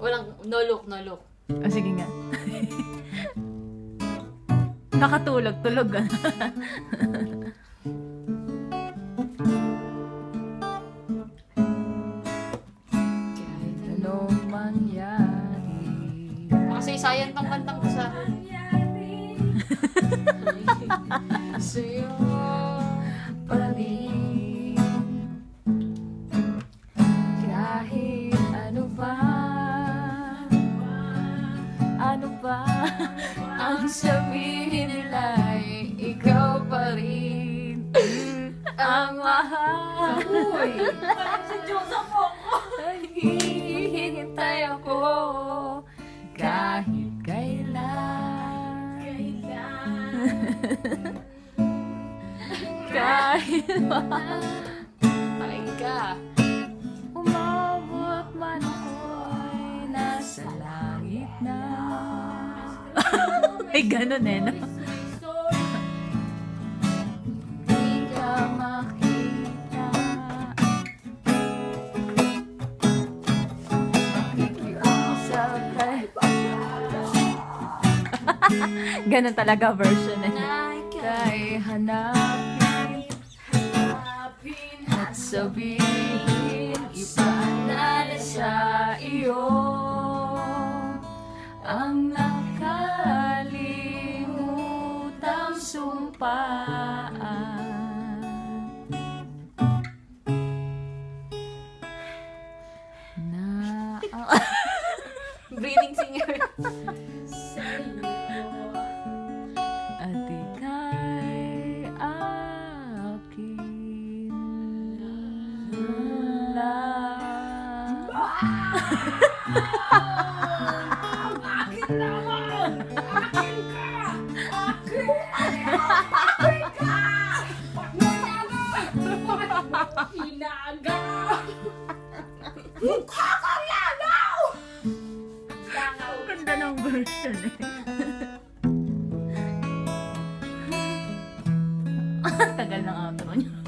Walang, no look, no look. O, sige nga. Nakatulog, tulog ah. Kahit anong mangyari. Nakasaysayan tong kantang ko sa... Sa'yo pa rin. Kahit ano pa ang sabihin nila'y ikaw pa rin ang mahal. Si Joseph po ko! Hihintay ako kahit kailan. Kahit Paling ka. umabot man ako'y nasa langit na. Ay, ganun eh, no? Di ka makita. Makikiusap kay ganun talaga version eh. Kay hanapin at sabihin, ipaalala sa iyo ang nakalimutang sumpaan. Na Breathing singer. at ika'y akin lang. Bakit naman? Akin ka! Akin! Hinaga! Mukha kang lagaw! Langaw. Ganda ng version eh. Tagal ng outro niya.